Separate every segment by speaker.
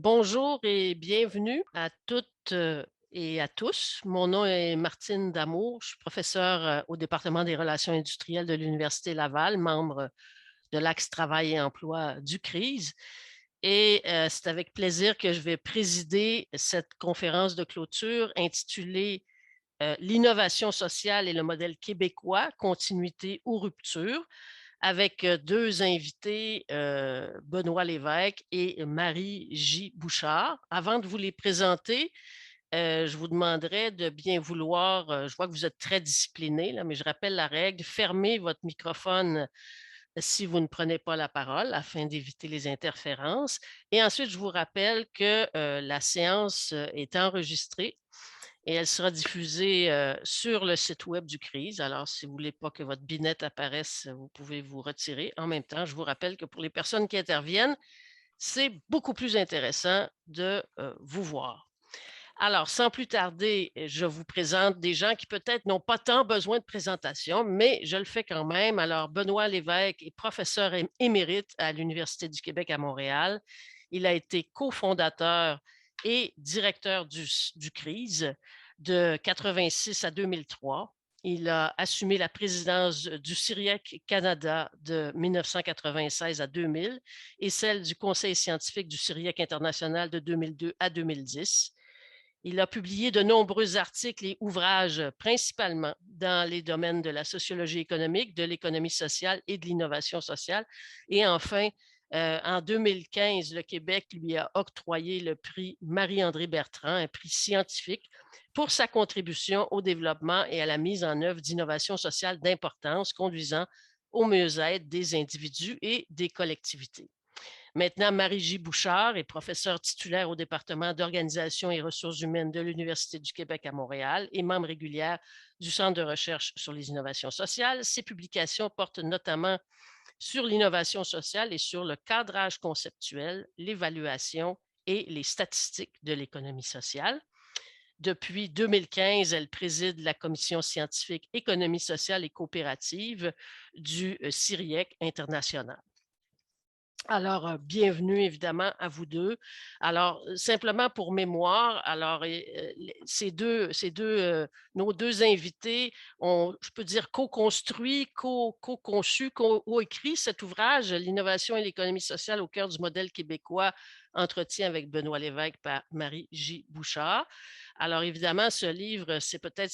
Speaker 1: Bonjour et bienvenue à toutes et à tous. Mon nom est Martine Damour. Je suis professeure au département des relations industrielles de l'Université Laval, membre de l'Axe Travail et Emploi du CRISE. Et c'est avec plaisir que je vais présider cette conférence de clôture intitulée L'innovation sociale et le modèle québécois, continuité ou rupture, avec deux invités, Benoît Lévesque et Marie J. Bouchard. Avant de vous les présenter, je vous demanderais de bien vouloir, je vois que vous êtes très disciplinés, là, mais je rappelle la règle, fermez votre microphone si vous ne prenez pas la parole afin d'éviter les interférences. Et ensuite, je vous rappelle que la séance est enregistrée et elle sera diffusée sur le site web du CRISE. Alors, si vous ne voulez pas que votre binette apparaisse, vous pouvez vous retirer. En même temps, je vous rappelle que pour les personnes qui interviennent, c'est beaucoup plus intéressant de vous voir. Alors, sans plus tarder, je vous présente des gens qui peut-être n'ont pas tant besoin de présentation, mais je le fais quand même. Alors, Benoît Lévesque est professeur émérite à l'Université du Québec à Montréal. Il a été cofondateur et directeur du CRISE de 86 à 2003. Il a assumé la présidence du CIRIEC Canada de 1996 à 2000 et celle du Conseil scientifique du CIRIEC international de 2002 à 2010. Il a publié de nombreux articles et ouvrages, principalement dans les domaines de la sociologie économique, de l'économie sociale et de l'innovation sociale. Et enfin, en 2015, le Québec lui a octroyé le prix Marie-André Bertrand, un prix scientifique, pour sa contribution au développement et à la mise en œuvre d'innovations sociales d'importance conduisant au mieux-être des individus et des collectivités. Maintenant, Marie-J. Bouchard est professeure titulaire au département d'organisation et ressources humaines de l'Université du Québec à Montréal et membre régulière du Centre de recherche sur les innovations sociales. Ses publications portent notamment sur l'innovation sociale et sur le cadrage conceptuel, l'évaluation et les statistiques de l'économie sociale. Depuis 2015, elle préside la commission scientifique économie sociale et coopérative du CIRIEC international. Alors, bienvenue évidemment à vous deux. Alors, simplement pour mémoire, alors nos deux invités ont, je peux dire, co-construit, co-conçu, co-écrit cet ouvrage, L'innovation et l'économie sociale au cœur du modèle québécois, entretien avec Benoît Lévesque par Marie J. Bouchard. Alors, évidemment, ce livre, c'est peut-être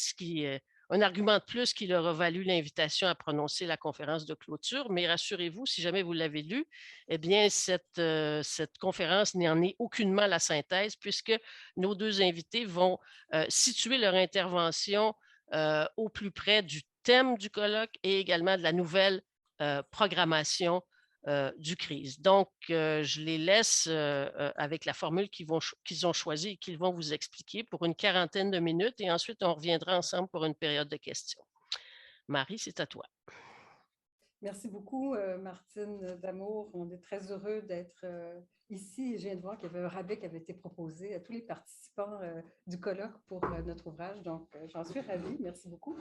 Speaker 1: un argument de plus qui leur a valu l'invitation à prononcer la conférence de clôture, mais rassurez-vous, si jamais vous l'avez lu, eh bien, cette conférence n'en est aucunement la synthèse, puisque nos deux invités vont situer leur intervention au plus près du thème du colloque et également de la nouvelle programmation du CRISE. Donc, je les laisse avec la formule qu'ils ont choisie et qu'ils vont vous expliquer pour une quarantaine de minutes et ensuite on reviendra ensemble pour une période de questions. Marie, c'est à toi.
Speaker 2: Merci beaucoup, Martine Damour. On est très heureux d'être ici. Je viens de voir qu'il y avait un rabais qui avait été proposé à tous les participants du colloque pour notre ouvrage. Donc, j'en suis ravie. Merci beaucoup.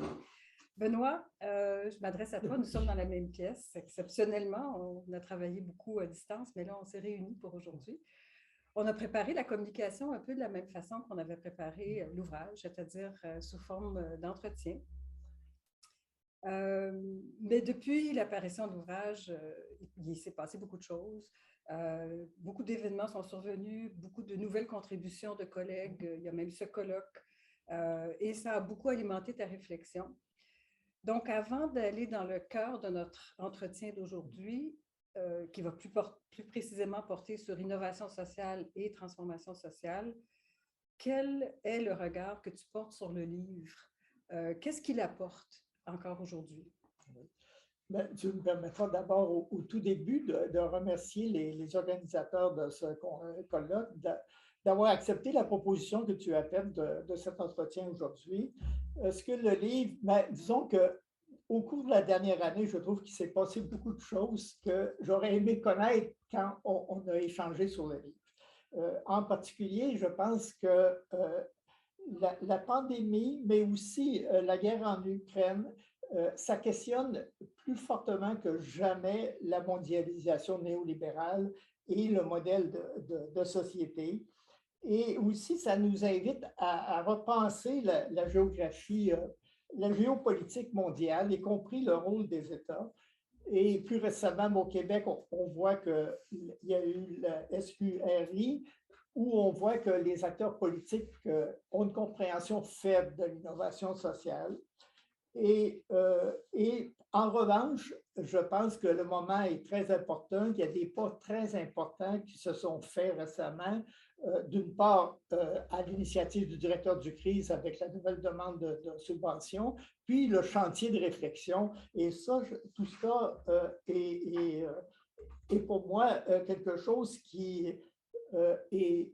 Speaker 2: Benoît, je m'adresse à toi. Nous sommes dans la même pièce. Exceptionnellement, on a travaillé beaucoup à distance, mais là, on s'est réunis pour aujourd'hui. On a préparé la communication un peu de la même façon qu'on avait préparé l'ouvrage, c'est-à-dire sous forme d'entretien. Mais depuis l'apparition de l'ouvrage, il s'est passé beaucoup de choses. Beaucoup d'événements sont survenus, beaucoup de nouvelles contributions de collègues. Il y a même eu ce colloque et ça a beaucoup alimenté ta réflexion. Donc, avant d'aller dans le cœur de notre entretien d'aujourd'hui, qui va plus précisément porter sur innovation sociale et transformation sociale, quel est le regard que tu portes sur le livre? Qu'est-ce qu'il apporte encore aujourd'hui?
Speaker 3: Ben, tu me permettras d'abord au tout début de remercier les organisateurs de ce colloque d'avoir accepté la proposition que tu as faite de cet entretien aujourd'hui. Est-ce que le livre, ben, disons qu'au cours de la dernière année, je trouve qu'il s'est passé beaucoup de choses que j'aurais aimé connaître quand on a échangé sur le livre. En particulier, je pense que la pandémie, mais aussi la guerre en Ukraine, ça questionne plus fortement que jamais la mondialisation néolibérale et le modèle de société. Et aussi, ça nous invite à repenser la géographie, la géopolitique mondiale, y compris le rôle des États. Et plus récemment, au Québec, on voit qu'il y a eu la SQRI, où on voit que les acteurs politiques ont une compréhension faible de l'innovation sociale. Et en revanche, je pense que le moment est très important, qu'il y a des pas très importants qui se sont faits récemment. D'une part, à l'initiative du directeur du CRIS avec la nouvelle demande de subvention, puis le chantier de réflexion. Et ça, tout ça est pour moi quelque chose qui est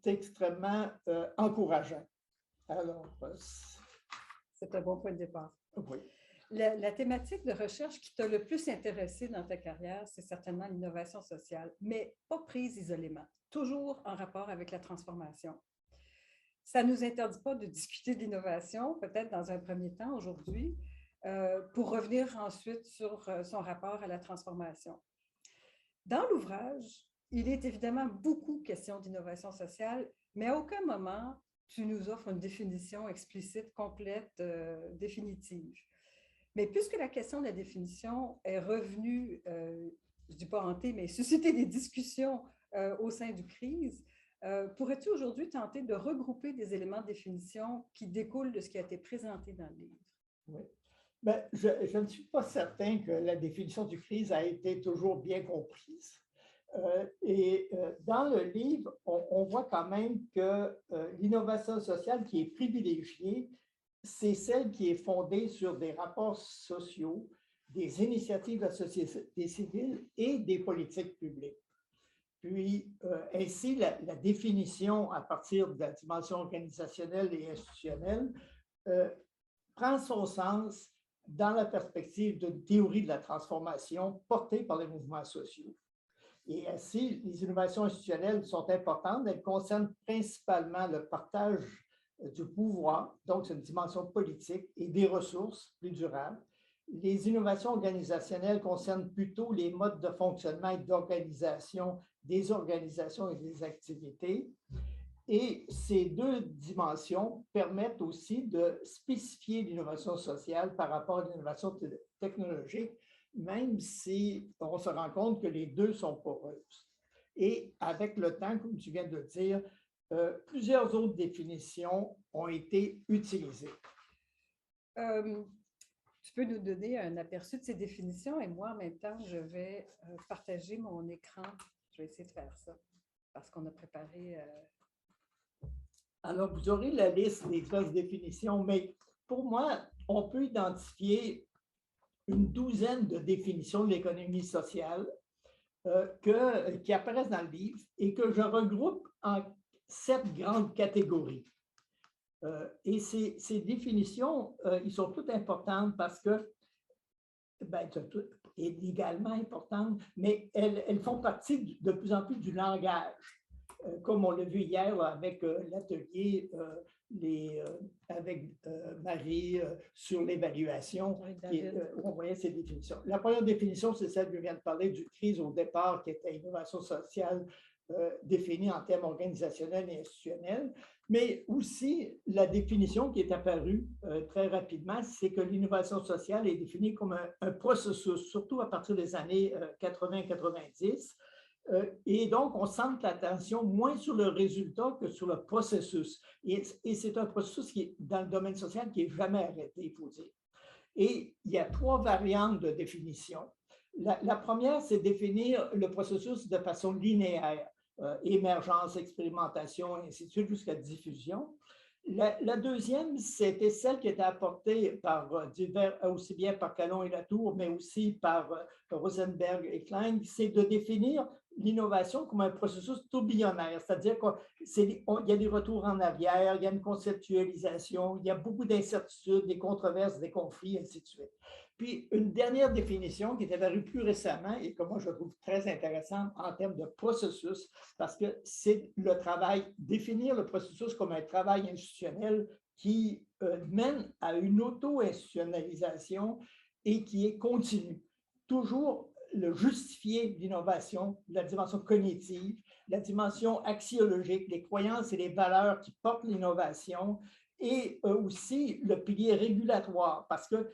Speaker 3: extrêmement encourageant. Alors,
Speaker 2: c'est un bon point de départ.
Speaker 3: oui.
Speaker 2: La thématique de recherche qui t'a le plus intéressé dans ta carrière, c'est certainement l'innovation sociale, mais pas prise isolément, toujours en rapport avec la transformation. Ça ne nous interdit pas de discuter d'innovation, peut-être dans un premier temps aujourd'hui, pour revenir ensuite sur son rapport à la transformation. Dans l'ouvrage, il est évidemment beaucoup question d'innovation sociale, mais à aucun moment tu nous offres une définition explicite, complète, définitive. Mais puisque la question de la définition est revenue, je ne dis pas hantée, mais susciter des discussions au sein du CRIS, pourrais-tu aujourd'hui tenter de regrouper des éléments de définition qui découlent de ce qui a été présenté dans le livre?
Speaker 3: Oui. Ben, je ne suis pas certain que la définition du CRIS a été toujours bien comprise. Dans le livre, on voit quand même que l'innovation sociale qui est privilégiée, c'est celle qui est fondée sur des rapports sociaux, des initiatives de la société civile et des politiques publiques. Puis, ainsi, la définition à partir de la dimension organisationnelle et institutionnelle prend son sens dans la perspective d'une théorie de la transformation portée par les mouvements sociaux. Et ainsi, les innovations institutionnelles sont importantes. Elles concernent principalement le partage du pouvoir, donc c'est une dimension politique, et des ressources plus durables. Les innovations organisationnelles concernent plutôt les modes de fonctionnement et d'organisation des organisations et des activités. Et ces deux dimensions permettent aussi de spécifier l'innovation sociale par rapport à l'innovation technologique, même si on se rend compte que les deux sont poreuses. Et avec le temps, comme tu viens de le dire, plusieurs autres définitions ont été utilisées.
Speaker 2: Tu peux nous donner un aperçu de ces définitions et moi, en même temps, je vais partager mon écran. Je vais essayer de faire ça parce qu'on a préparé...
Speaker 3: Alors, vous aurez la liste des 13 définitions, mais pour moi, on peut identifier une douzaine de définitions de l'économie sociale qui apparaissent dans le livre et que je regroupe en 7 grandes catégories. Et ces définitions, ils sont toutes importantes parce que, également importantes, mais elles font partie de plus en plus du langage. Comme on l'a vu hier là, avec l'atelier avec Marie sur l'évaluation, où on voyait ces définitions. La première définition, c'est celle que je viens de parler du CRIS au départ, qui était innovation sociale définie en termes organisationnels et institutionnels, mais aussi la définition qui est apparue très rapidement, c'est que l'innovation sociale est définie comme un processus, surtout à partir des années 80-90. Et donc, on centre l'attention moins sur le résultat que sur le processus. Et c'est un processus qui est, dans le domaine social, qui n'est jamais arrêté, il faut dire. Et il y a 3 variantes de définition. La première, c'est définir le processus de façon linéaire, émergence, expérimentation, et ainsi de suite, jusqu'à diffusion. La deuxième, c'était celle qui était apportée par aussi bien par Calon et Latour, mais aussi par Rosenberg et Klein, c'est de définir l'innovation comme un processus tourbillonnaire, c'est-à-dire qu'il y a des retours en arrière, il y a une conceptualisation, il y a beaucoup d'incertitudes, des controverses, des conflits, ainsi de suite. Puis, une dernière définition qui est apparue plus récemment et que moi je trouve très intéressante en termes de processus, parce que c'est le travail, définir le processus comme un travail institutionnel qui mène à une auto-institutionnalisation et qui est continu. Toujours le justifier l'innovation, la dimension cognitive, la dimension axiologique, les croyances et les valeurs qui portent l'innovation, et aussi le pilier régulatoire, parce qu'il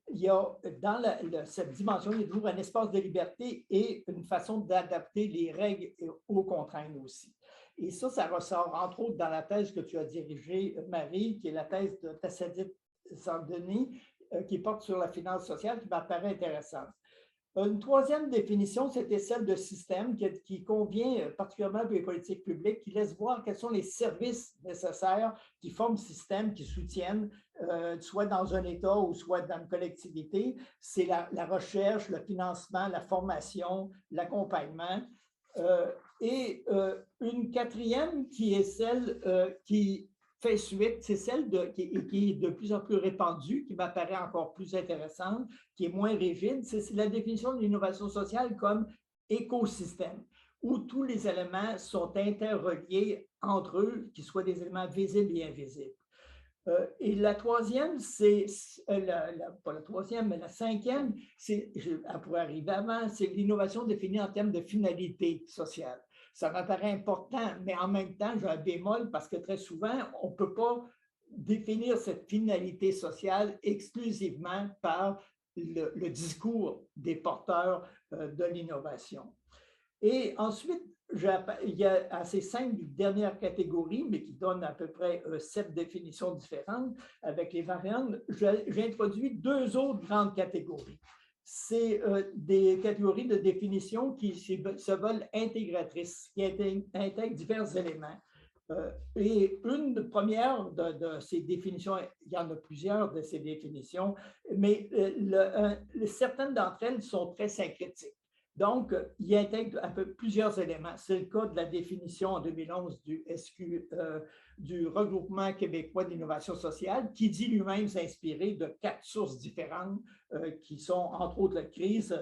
Speaker 3: y a dans cette dimension, il y a toujours un espace de liberté et une façon d'adapter les règles aux contraintes aussi. Et ça ressort entre autres dans la thèse que tu as dirigée, Marie, qui est la thèse de Tassadit Zandoni, qui porte sur la finance sociale, qui m'apparaît intéressante. Une troisième définition, c'était celle de système qui convient particulièrement pour les politiques publiques, qui laisse voir quels sont les services nécessaires qui forment le système, qui soutiennent, soit dans un État ou soit dans une collectivité. C'est la recherche, le financement, la formation, l'accompagnement. Et une quatrième qui est celle qui fait suite, c'est celle qui est de plus en plus répandue, qui m'apparaît encore plus intéressante, qui est moins rigide, c'est la définition de l'innovation sociale comme écosystème, où tous les éléments sont interreliés entre eux, qu'ils soient des éléments visibles et invisibles. Et la troisième, pas la troisième, mais la cinquième, elle pourrait arriver avant, c'est l'innovation définie en termes de finalité sociale. Ça m'apparaît important, mais en même temps, j'ai un bémol parce que très souvent, on ne peut pas définir cette finalité sociale exclusivement par le discours des porteurs de l'innovation. Et ensuite, il y a ces 5 dernières catégories, mais qui donnent à peu près 7 définitions différentes avec les variantes. J'ai introduit 2 autres grandes catégories. C'est des catégories de définition qui se veulent intégratrices, qui intègrent divers éléments. Et une première de ces définitions, il y en a plusieurs de ces définitions, mais certaines d'entre elles sont très syncrétiques. Donc, il intègre plusieurs éléments. C'est le cas de la définition en 2011 du SQ, du Regroupement québécois d'innovation sociale, qui dit lui-même s'inspirer de 4 sources différentes qui sont, entre autres, la crise,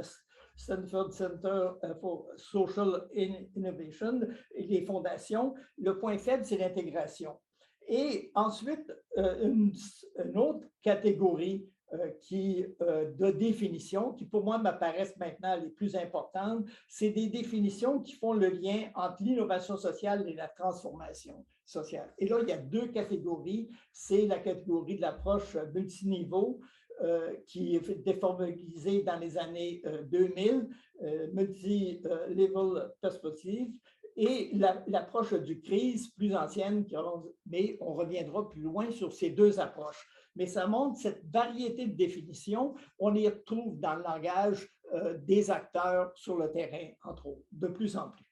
Speaker 3: Stanford Center for Social Innovation et les fondations. Le point faible, c'est l'intégration. Et ensuite, une autre catégorie de définitions qui, pour moi, m'apparaissent maintenant les plus importantes, c'est des définitions qui font le lien entre l'innovation sociale et la transformation sociale. Et là, il y a 2 catégories. C'est la catégorie de l'approche multiniveau, qui est déformalisée dans les années 2000, multi-level perspective, et l'approche du crise plus ancienne, mais on reviendra plus loin sur ces 2 approches. Mais ça montre cette variété de définitions. On les retrouve dans le langage des acteurs sur le terrain, entre autres, de plus en plus.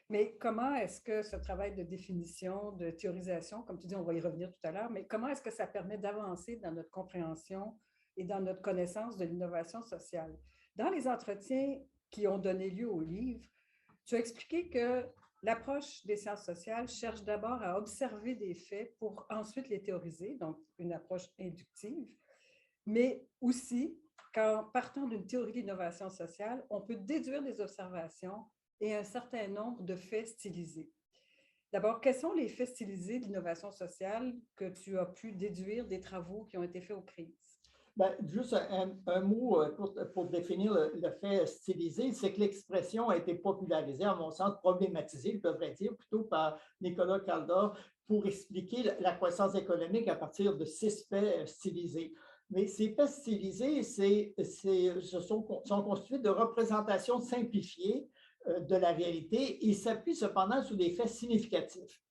Speaker 2: Mais comment est-ce que ce travail de définition, de théorisation, comme tu dis, on va y revenir tout à l'heure, mais comment est-ce que ça permet d'avancer dans notre compréhension et dans notre connaissance de l'innovation sociale? Dans les entretiens qui ont donné lieu au livre, tu as expliqué que l'approche des sciences sociales cherche d'abord à observer des faits pour ensuite les théoriser, donc une approche inductive, mais aussi qu'en partant d'une théorie de l'innovation sociale, on peut déduire des observations et un certain nombre de faits stylisés. D'abord, quels sont les faits stylisés de l'innovation sociale que tu as pu déduire des travaux qui ont été faits aux crises?
Speaker 3: Ben, juste un mot pour définir le fait stylisé, c'est que l'expression a été popularisée, à mon sens, problématisée, je devrais dire, plutôt par Nicolas Kaldor, pour expliquer la croissance économique à partir de 6 faits stylisés. Mais ces faits stylisés sont constitués de représentations simplifiées de la réalité et s'appuient cependant sur des faits significatifs,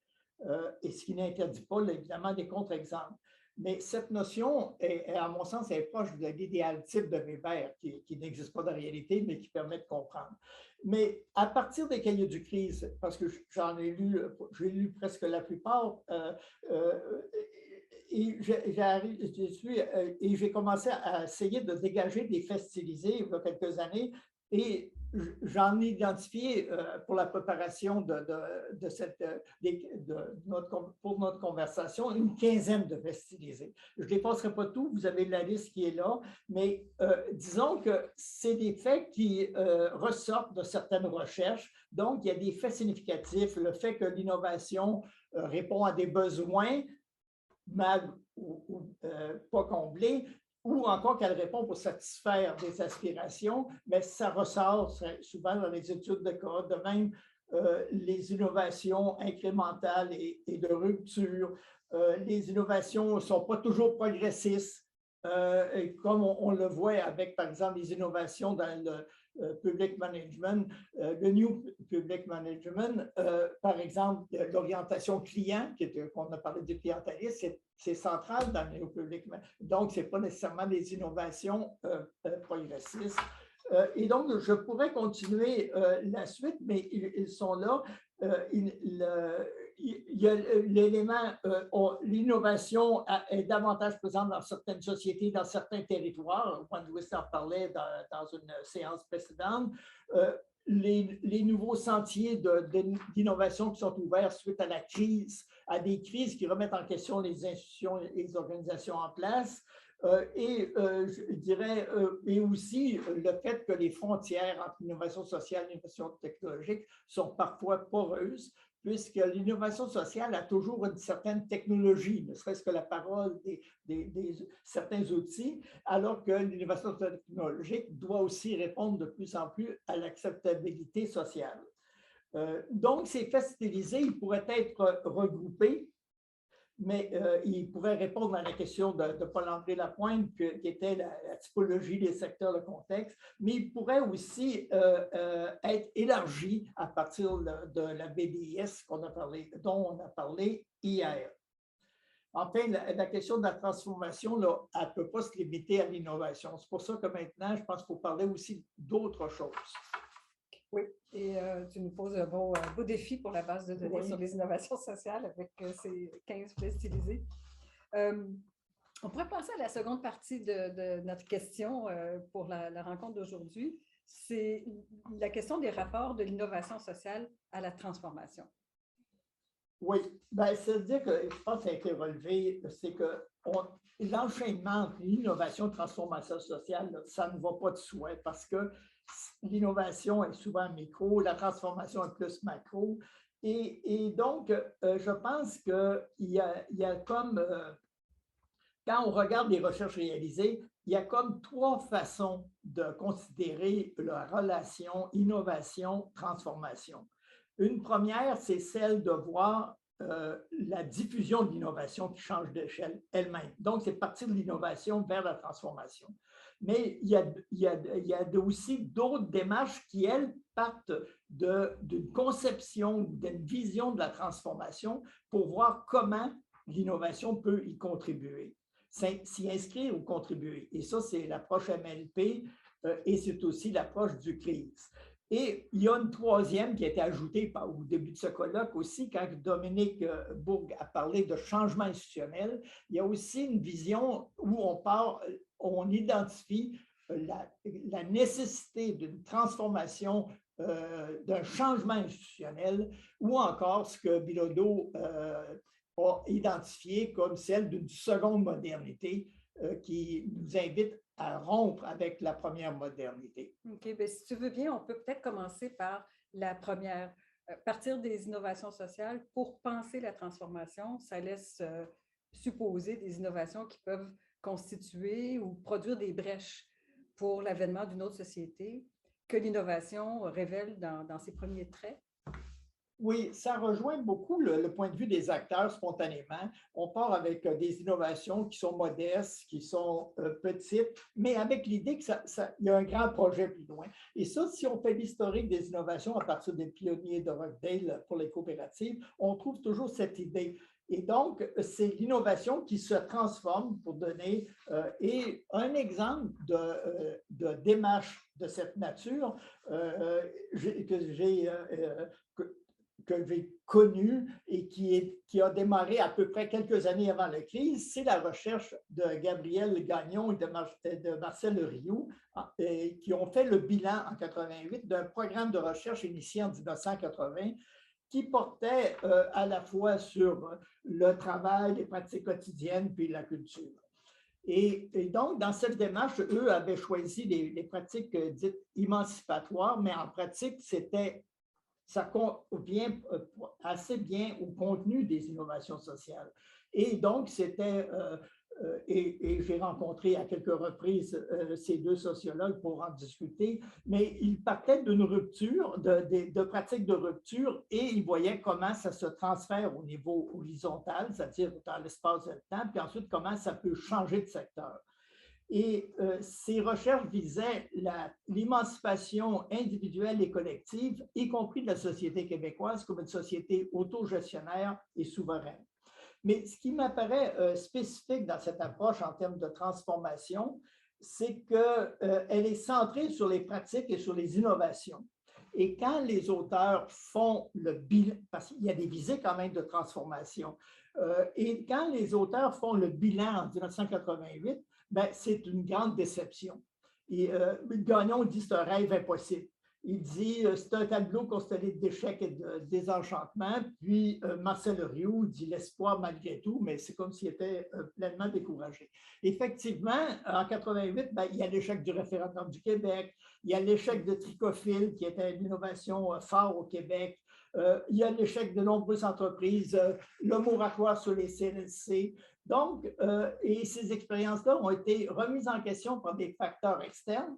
Speaker 3: et ce qui n'interdit pas, évidemment, des contre-exemples. Mais cette notion, à mon sens, est proche de l'idéal type de Weber, qui n'existe pas de réalité, mais qui permet de comprendre. Mais à partir des cahiers du crise, parce que j'ai lu presque la plupart, et j'ai commencé à essayer de dégager des faits stylisés il y a quelques années, et j'en ai identifié pour la préparation pour notre conversation une quinzaine de faits stylisés. Je ne dépasserai pas tout, vous avez la liste qui est là, mais disons que c'est des faits qui ressortent de certaines recherches. Donc, il y a des faits significatifs, le fait que l'innovation répond à des besoins mal ou pas comblés, ou encore qu'elle répond pour satisfaire des aspirations, mais ça ressort souvent dans les études de cas. De même, les innovations incrémentales et de rupture, les innovations ne sont pas toujours progressistes, comme on le voit avec, par exemple, les innovations dans le public management, le New Public Management, par exemple, l'orientation client, qu'on a parlé du clientélisme, c'est central dans le New Public Management. Donc, ce n'est pas nécessairement des innovations progressistes. Et donc, je pourrais continuer la suite, mais ils sont là. Il y a l'élément, l'innovation est davantage présente dans certaines sociétés, dans certains territoires. Juan Luis en parlait dans une séance précédente. Les nouveaux sentiers d'innovation qui sont ouverts suite à la crise, à des crises qui remettent en question les institutions et les organisations en place. Je dirais, et aussi le fait que les frontières entre l'innovation sociale et l'innovation technologique sont parfois poreuses, puisque l'innovation sociale a toujours une certaine technologie, ne serait-ce que la parole certains outils, alors que l'innovation technologique doit aussi répondre de plus en plus à l'acceptabilité sociale. Donc, ces faits stylisés, ils pourraient être regroupés, mais il pourrait répondre à la question de Paul-André Lapointe, qui était la typologie des secteurs de contexte, mais il pourrait aussi être élargi à partir de la BDIS dont on a parlé hier. Enfin, la question de la transformation, là, elle ne peut pas se limiter à l'innovation. C'est pour ça que maintenant, je pense qu'il faut parler aussi d'autres choses.
Speaker 2: Oui, et tu nous poses un beau défi pour la base de données sur les innovations sociales avec ces 15 faits stylisés. On pourrait passer à la seconde partie de notre question pour la rencontre d'aujourd'hui. C'est la question des rapports de l'innovation sociale à la transformation.
Speaker 3: Oui, bien, c'est-à-dire que je pense que ça a été relevé, c'est que l'enchaînement entre l'innovation et la transformation sociale, ça ne va pas de soi parce que l'innovation est souvent micro, la transformation est plus macro. Et donc, je pense qu'il y a comme, quand on regarde les recherches réalisées, il y a comme trois façons de considérer la relation innovation-transformation. Une première, c'est celle de voir la diffusion de l'innovation qui change d'échelle elle-même. Donc, c'est partir de l'innovation vers la transformation. Mais il y a aussi d'autres démarches qui, elles, partent d'une conception, d'une vision de la transformation pour voir comment l'innovation peut y contribuer, s'y inscrire ou contribuer. Et ça, c'est l'approche MLP et c'est aussi l'approche du CRIS. Et il y a une troisième qui a été ajoutée au début de ce colloque aussi, quand Dominique Bourg a parlé de changement institutionnel. Il y a aussi une vision où on identifie la nécessité d'une transformation, d'un changement institutionnel, ou encore ce que Bilodeau a identifié comme celle d'une seconde modernité qui nous invite à rompre avec la première modernité.
Speaker 2: OK, bien, si tu veux bien, on peut peut-être commencer par la première. Partir des innovations sociales pour penser la transformation, ça laisse supposer des innovations qui peuvent constituer ou produire des brèches pour l'avènement d'une autre société que l'innovation révèle dans ses premiers traits.
Speaker 3: Oui, ça rejoint beaucoup le point de vue des acteurs spontanément. On part avec des innovations qui sont modestes, qui sont petites, mais avec l'idée qu'il y a un grand projet plus loin. Et ça, si on fait l'historique des innovations à partir des pionniers de Rockdale pour les coopératives, on trouve toujours cette idée. Et donc, c'est l'innovation qui se transforme pour donner. Et un exemple de démarche de cette nature que j'ai connu et qui a démarré à peu près quelques années avant la crise, c'est la recherche de Gabriel Gagnon et de Marcel Rioux, qui ont fait le bilan en 1988 d'un programme de recherche initié en 1980 qui portait à la fois sur le travail, les pratiques quotidiennes, puis la culture. Et donc, dans cette démarche, eux avaient choisi les pratiques dites émancipatoires, mais en pratique, ça convient assez bien au contenu des innovations sociales. Et donc, c'était et j'ai rencontré à quelques reprises ces deux sociologues pour en discuter, mais ils partaient d'une rupture, de pratiques de rupture, et ils voyaient comment ça se transfère au niveau horizontal, c'est-à-dire dans l'espace et le temps, puis ensuite comment ça peut changer de secteur. Et ces recherches visaient l'émancipation individuelle et collective, y compris de la société québécoise comme une société autogestionnaire et souveraine. Mais ce qui m'apparaît spécifique dans cette approche en termes de transformation, c'est qu'elle est centrée sur les pratiques et sur les innovations. Et quand les auteurs font le bilan, parce qu'il y a des visées quand même de transformation, et quand les auteurs font le bilan en 1988, ben, c'est une grande déception. Et Gagnon dit c'est un rêve impossible. Il dit c'est un tableau constellé d'échecs et de désenchantements. Puis Marcel Rioux dit l'espoir malgré tout, mais c'est comme s'il était pleinement découragé. Effectivement, en 88, ben, il y a l'échec du référendum du Québec, il y a l'échec de Tricophile, qui était une innovation phare au Québec. Il y a l'échec de nombreuses entreprises, le moratoire sur les CLSC. Donc, et ces expériences-là ont été remises en question par des facteurs externes.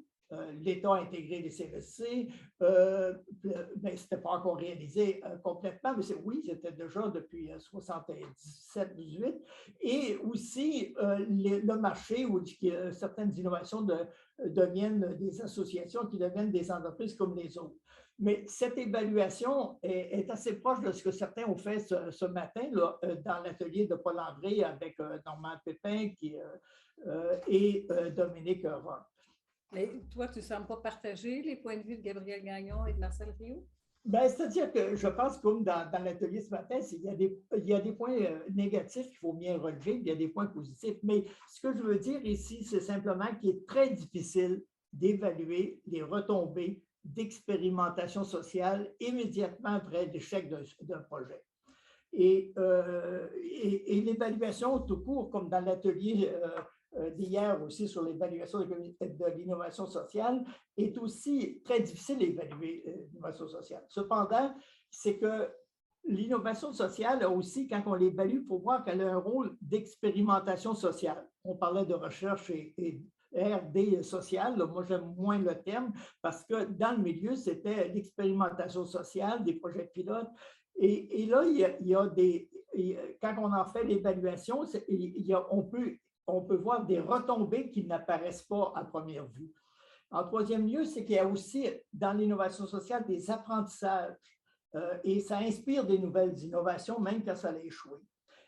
Speaker 3: L'État a intégré les CLSC, mais ce n'était pas encore réalisé complètement, mais oui, c'était déjà depuis 77-18, et aussi le marché où certaines innovations deviennent des associations qui deviennent des entreprises comme les autres. Mais cette évaluation est assez proche de ce que certains ont fait ce matin là, dans l'atelier de Paul André avec Normand Pépin et Dominique Roy.
Speaker 2: Mais toi, tu ne sembles pas partager les points de vue de Gabriel Gagnon et de Marcel Rioux?
Speaker 3: Ben, c'est-à-dire que je pense, comme dans l'atelier ce matin, il y a des points négatifs qu'il faut bien relever, il y a des points positifs. Mais ce que je veux dire ici, c'est simplement qu'il est très difficile d'évaluer les retombées d'expérimentation sociale immédiatement après l'échec d'un projet. Et l'évaluation tout court, comme dans l'atelier d'hier aussi sur l'évaluation de l'innovation sociale, est aussi très difficile à évaluer l'innovation sociale. Cependant, c'est que l'innovation sociale a aussi, quand on l'évalue, il faut voir qu'elle a un rôle d'expérimentation sociale. On parlait de recherche et R&D sociale, là, moi j'aime moins le terme, parce que dans le milieu, c'était l'expérimentation sociale, des projets pilotes. Et là, il y a des, quand on en fait l'évaluation, on peut voir des retombées qui n'apparaissent pas à première vue. En troisième lieu, c'est qu'il y a aussi dans l'innovation sociale des apprentissages et ça inspire des nouvelles innovations, même quand ça a échoué.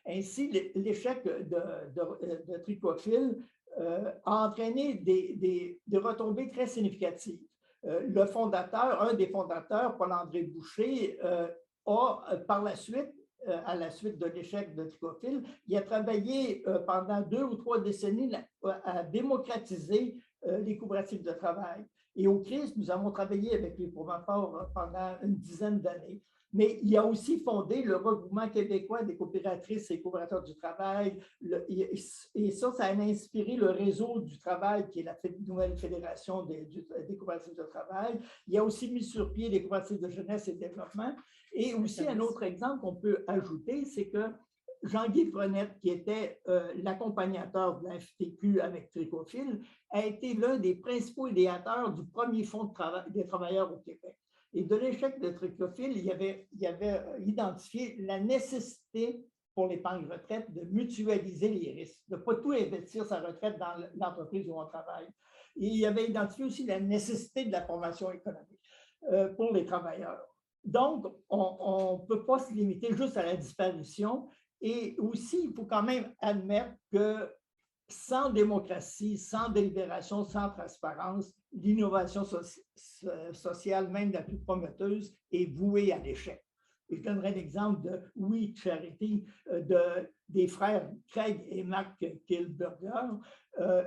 Speaker 3: Ainsi, l'échec de Tricophile a entraîné des retombées très significatives. Le fondateur, un des fondateurs, Paul-André Boucher, a par la suite, à la suite de l'échec de Tricophile, il a travaillé pendant 2 ou 3 décennies à démocratiser les coopératives de travail. Et au CRIS, nous avons travaillé avec les Provenfort pendant une dizaine d'années. Mais il a aussi fondé le regroupement québécois des coopératrices et coopérateurs du travail. Et ça a inspiré le réseau du travail, qui est la nouvelle fédération des coopératives de travail. Il a aussi mis sur pied les coopératives de jeunesse et de développement. Et aussi, un autre exemple qu'on peut ajouter, c'est que Jean-Guy Frenette, qui était l'accompagnateur de la FTQ avec Tricophile, a été l'un des principaux idéateurs du premier fonds des travailleurs au Québec. Et de l'échec de Tricophile, il avait identifié la nécessité pour l'épargne retraite de mutualiser les risques, de ne pas tout investir sa retraite dans l'entreprise où on travaille. Et il avait identifié aussi la nécessité de la formation économique pour les travailleurs. Donc, on ne peut pas se limiter juste à la disparition. Et aussi, il faut quand même admettre que sans démocratie, sans délibération, sans transparence, l'innovation sociale, même la plus prometteuse, est vouée à l'échec. Et je donnerai l'exemple de We Charity des frères Craig et Mark Kilberger.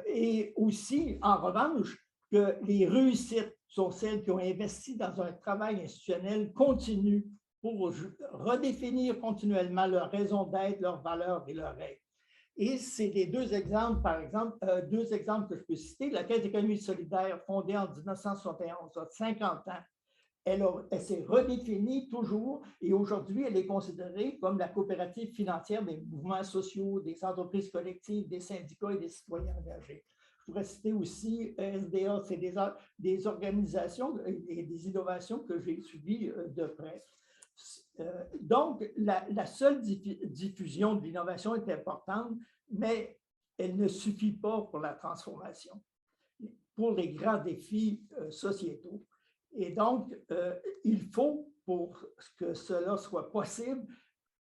Speaker 3: Et aussi, en revanche, que les réussites sont celles qui ont investi dans un travail institutionnel continu pour redéfinir continuellement leur raison d'être, leurs valeurs et leurs règles. Et c'est les deux exemples, par exemple, deux exemples que je peux citer. La Caisse d'économie solidaire, fondée en 1971, a 50 ans. elle s'est redéfinie toujours et aujourd'hui, elle est considérée comme la coopérative financière des mouvements sociaux, des entreprises collectives, des syndicats et des citoyens engagés. Je pourrais citer aussi SDA, c'est des organisations et des innovations que j'ai suivies de près. Donc, la seule diffusion de l'innovation est importante, mais elle ne suffit pas pour la transformation, pour les grands défis sociétaux. Et donc, il faut, pour que cela soit possible,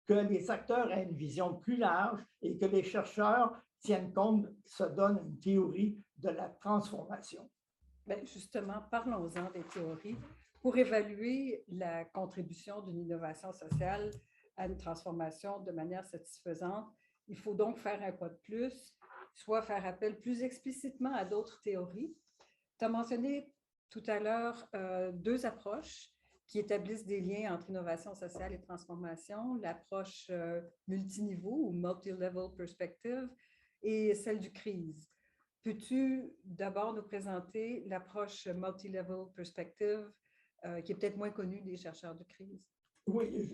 Speaker 3: que les acteurs aient une vision plus large et que les chercheurs tiennent compte, se donnent une théorie de la transformation.
Speaker 2: Bien, justement, parlons-en des théories. Pour évaluer la contribution d'une innovation sociale à une transformation de manière satisfaisante, il faut donc faire un pas de plus, soit faire appel plus explicitement à d'autres théories. Tu as mentionné tout à l'heure deux approches qui établissent des liens entre innovation sociale et transformation, l'approche multiniveau ou multi-level perspective et celle du CRISE. Peux-tu d'abord nous présenter l'approche multi-level perspective qui est peut-être moins connue des chercheurs de CRISE?
Speaker 3: Oui,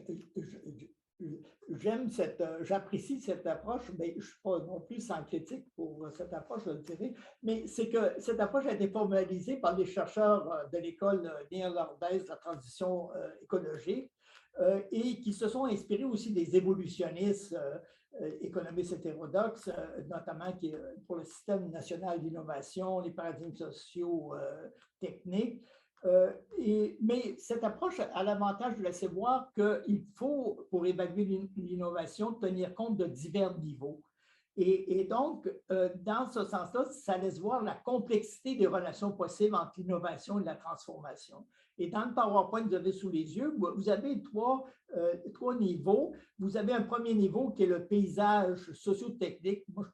Speaker 3: j'apprécie cette approche, mais je ne suis pas non plus sans critique pour cette approche, je le dirais, mais c'est que cette approche a été formalisée par les chercheurs de l'école néerlandaise de la transition écologique et qui se sont inspirés aussi des évolutionnistes économistes hétérodoxes, notamment pour le système national d'innovation, les paradigmes sociaux techniques. Mais cette approche a l'avantage de laisser voir qu'il faut, pour évaluer l'innovation, tenir compte de divers niveaux. Et donc, dans ce sens-là, ça laisse voir la complexité des relations possibles entre l'innovation et la transformation. Et dans le PowerPoint que vous avez sous les yeux, vous avez trois niveaux. Vous avez un premier niveau qui est le paysage socio-technique. Moi,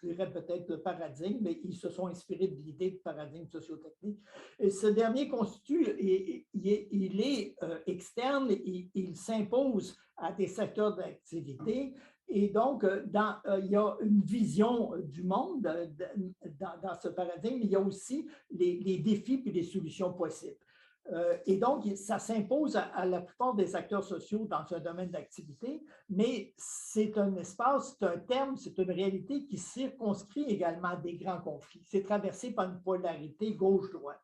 Speaker 3: je dirais peut-être le paradigme, mais ils se sont inspirés de l'idée de paradigme socio-technique. Et ce dernier constitue, il est externe, il s'impose à des secteurs d'activité. Et donc, il y a une vision du monde dans ce paradigme, mais il y a aussi les défis et les solutions possibles. Et donc, ça s'impose à la plupart des acteurs sociaux dans un domaine d'activité, mais c'est un espace, c'est un terme, c'est une réalité qui circonscrit également des grands conflits. C'est traversé par une polarité gauche-droite.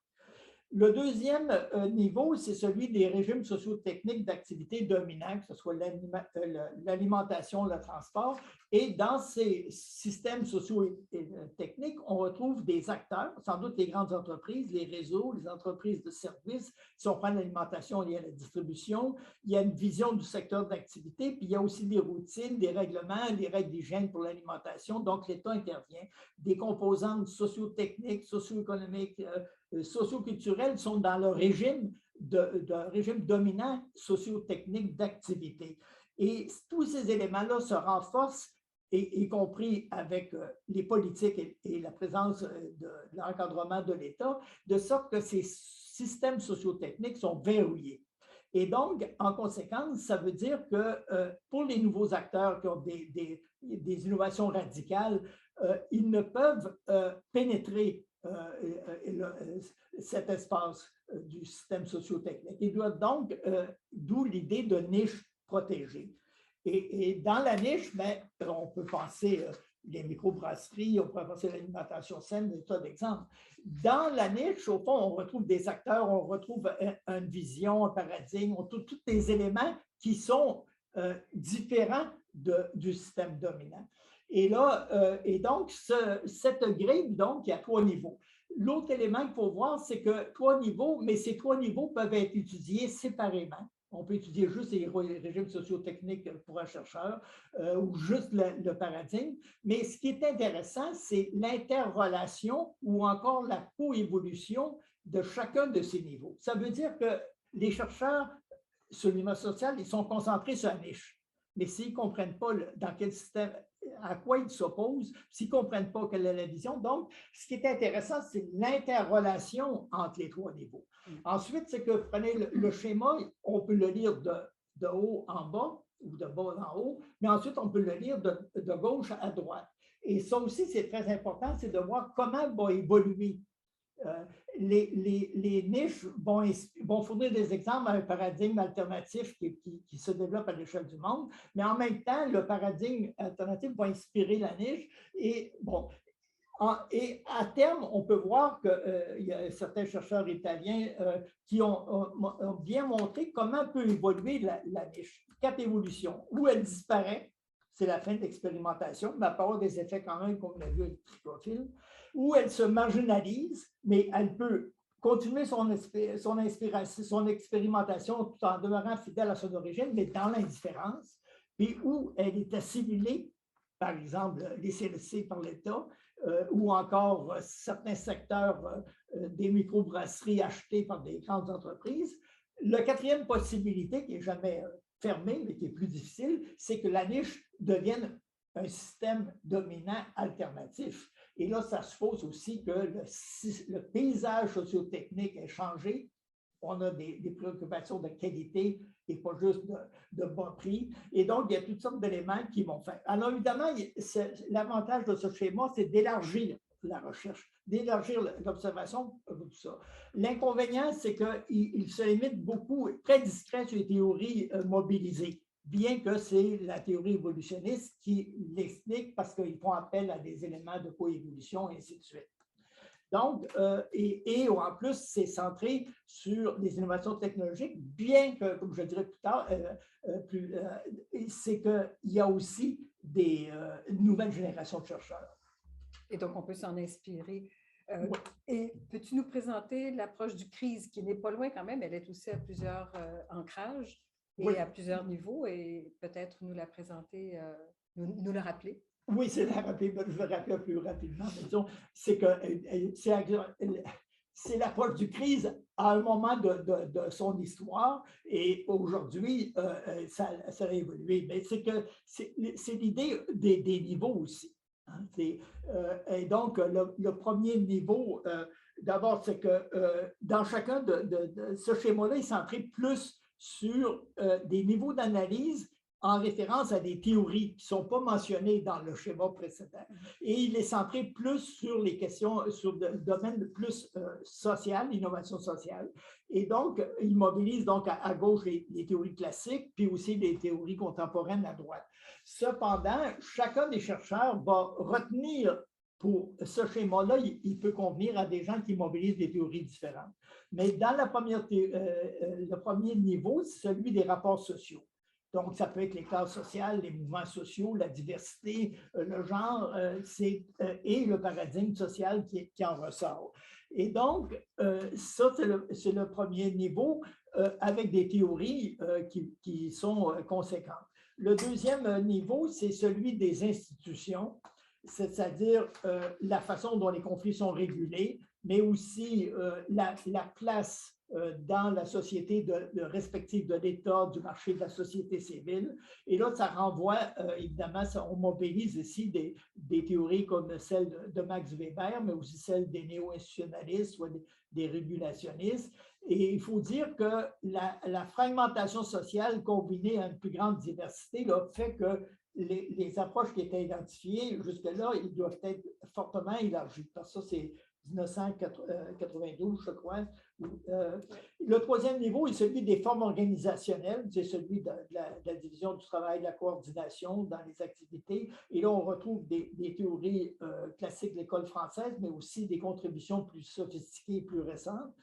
Speaker 3: Le deuxième niveau, c'est celui des régimes socio-techniques d'activité dominants, que ce soit l'alimentation, le transport. Et dans ces systèmes socio-techniques, on retrouve des acteurs, sans doute les grandes entreprises, les réseaux, les entreprises de services. Si on prend l'alimentation, il y a la distribution, il y a une vision du secteur d'activité, puis il y a aussi des routines, des règlements, des règles d'hygiène pour l'alimentation. Donc, l'État intervient. Des composantes socio-techniques, socio-économiques, socioculturelles sont dans le régime dominant socio-technique d'activité. Et tous ces éléments-là se renforcent, y compris avec les politiques et la présence de l'encadrement de l'État, de sorte que ces systèmes socio-techniques sont verrouillés. Et donc, en conséquence, ça veut dire que pour les nouveaux acteurs qui ont des innovations radicales, ils ne peuvent pénétrer cet espace du système socio-technique. Il doit donc, d'où l'idée de niche protégée. Et dans la niche, ben, on peut penser les microbrasseries, on peut penser l'alimentation saine, des tas d'exemples. Dans la niche, au fond, on retrouve des acteurs, on retrouve une vision, un paradigme, on trouve tous les éléments qui sont différents du système dominant. Et là, et donc, cette grille, donc, il y a trois niveaux. L'autre élément qu'il faut voir, c'est que trois niveaux, mais ces trois niveaux peuvent être étudiés séparément. On peut étudier juste les régimes socio-techniques pour un chercheur ou juste le paradigme. Mais ce qui est intéressant, c'est l'interrelation ou encore la coévolution de chacun de ces niveaux. Ça veut dire que les chercheurs sur le niveau social, ils sont concentrés sur la niche. Mais s'ils ne comprennent pas dans quel système, à quoi ils s'opposent, s'ils ne comprennent pas quelle est la vision. Donc, ce qui est intéressant, c'est l'interrelation entre les trois niveaux. Ensuite, c'est que prenez le schéma, on peut le lire de haut en bas ou de bas en haut, mais ensuite, on peut le lire de gauche à droite. Et ça aussi, c'est très important, c'est de voir comment va évoluer Les niches vont fournir des exemples à un paradigme alternatif qui se développe à l'échelle du monde, mais en même temps, le paradigme alternatif va inspirer la niche. Et bon, et à terme, on peut voir qu'il y a certains chercheurs italiens qui ont bien montré comment peut évoluer la niche. 4 évolutions. Où elle disparaît, c'est la fin de l'expérimentation, mais elle peut avoir des effets quand même, comme on l'a vu avec le tricophile. Où elle se marginalise, mais elle peut continuer son expérimentation tout en demeurant fidèle à son origine, mais dans l'indifférence. Puis où elle est assimilée, par exemple, les CLC par l'État, ou encore certains secteurs des microbrasseries achetées par des grandes entreprises. La quatrième possibilité, qui n'est jamais fermée, mais qui est plus difficile, c'est que la niche devienne un système dominant alternatif. Et là, ça suppose aussi que le paysage socio-technique ait changé. On a des préoccupations de qualité et pas juste de bas prix. Et donc, il y a toutes sortes d'éléments qui vont faire. Alors, évidemment, l'avantage de ce schéma, c'est d'élargir la recherche, d'élargir l'observation, tout ça. L'inconvénient, c'est qu'il se limite beaucoup, très discret sur les théories mobilisées, bien que c'est la théorie évolutionniste qui l'explique parce qu'ils font appel à des éléments de coévolution, et ainsi de suite. Donc, et en plus, c'est centré sur les innovations technologiques, bien que, comme je dirais plus tard, c'est qu'il y a aussi des nouvelles générations de chercheurs.
Speaker 2: Et donc, on peut s'en inspirer.
Speaker 3: Oui.
Speaker 2: Et peux-tu nous présenter l'approche du crise, qui n'est pas loin quand même, elle est aussi à plusieurs ancrages et
Speaker 3: Oui.
Speaker 2: à plusieurs niveaux, et peut-être nous la présenter, nous la rappeler?
Speaker 3: Oui, c'est la rappeler, je vais rappeler plus rapidement. C'est que c'est l'approche du crise à un moment de son histoire, et aujourd'hui, ça a évolué. Mais c'est que c'est l'idée des niveaux aussi. Hein, et donc, le premier niveau, d'abord, c'est que dans chacun de ce schéma-là, il est centré plus sur des niveaux d'analyse en référence à des théories qui ne sont pas mentionnées dans le schéma précédent. Et il est centré plus sur les questions, sur le domaine plus social, l'innovation sociale. Et donc, il mobilise donc à gauche les théories classiques, puis aussi les théories contemporaines à droite. Cependant, chacun des chercheurs va retenir pour ce schéma-là, il peut convenir à des gens qui mobilisent des théories différentes. Mais dans le premier niveau, c'est celui des rapports sociaux. Donc, ça peut être les classes sociales, les mouvements sociaux, la diversité, le genre, et le paradigme social qui en ressort. Et donc, ça, c'est le premier niveau avec des théories qui sont conséquentes. Le deuxième niveau, c'est celui des institutions, c'est-à-dire la façon dont les conflits sont régulés, mais aussi la place dans la société respective de l'État, du marché de la société civile. Et là, ça renvoie, évidemment, on mobilise ici des théories comme celle de Max Weber, mais aussi celle des néo-institutionnalistes ou des régulationnistes. Et il faut dire que la fragmentation sociale combinée à une plus grande diversité là, fait que les approches qui étaient identifiées jusque-là, ils doivent être fortement élargies. Parce que ça, c'est 1992, je crois. Le troisième niveau est celui des formes organisationnelles, c'est celui de la division du travail, de la coordination dans les activités. Et là, on retrouve des théories classiques de l'école française, mais aussi des contributions plus sophistiquées et plus récentes.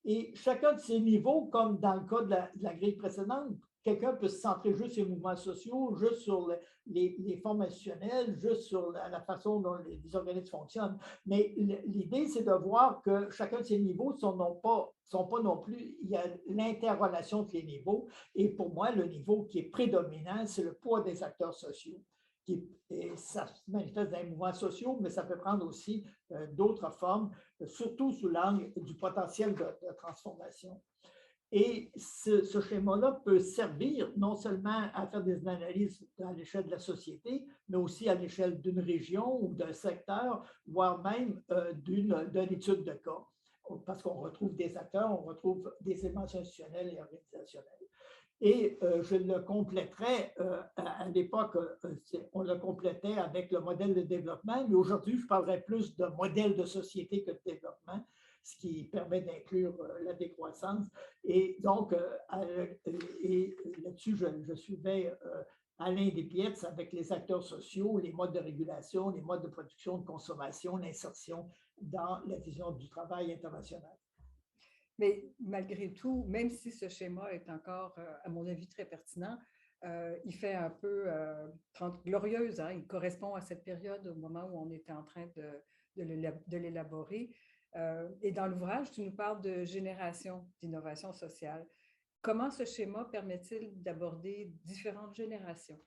Speaker 3: Et chacun de ces niveaux, comme dans le cas de la grille précédente, quelqu'un peut se centrer juste sur les mouvements sociaux, juste sur les formes institutionnelles, juste sur la façon dont les organismes fonctionnent. Mais l'idée, c'est de voir que chacun de ces niveaux sont pas non plus, il y a l'interrelation entre les niveaux. Et pour moi, le niveau qui est prédominant, c'est le poids des acteurs sociaux. Et ça se manifeste dans les mouvements sociaux, mais ça peut prendre aussi d'autres formes, surtout sous l'angle du potentiel de transformation. Et ce schéma-là peut servir non seulement à faire des analyses à l'échelle de la société, mais aussi à l'échelle d'une région ou d'un secteur, voire même d'une étude de cas. Parce qu'on retrouve des acteurs, on retrouve des éléments institutionnels et organisationnels. Et je le compléterai, à l'époque, on le complétait avec le modèle de développement, mais aujourd'hui, je parlerai plus de modèle de société que de développement. ce qui permet d'inclure la décroissance. Et donc, là-dessus, je suivais Alain Despietz avec les acteurs sociaux, les modes de régulation, les modes de production, de consommation, l'insertion dans la vision du travail international.
Speaker 2: Mais malgré tout, même si ce schéma est encore, à mon avis, très pertinent, il fait un peu 30 glorieuse. Hein? Il correspond à cette période au moment où on était en train de l'élaborer. Et dans l'ouvrage, tu nous parles de génération d'innovation sociale. Comment ce schéma permet-il d'aborder différentes générations?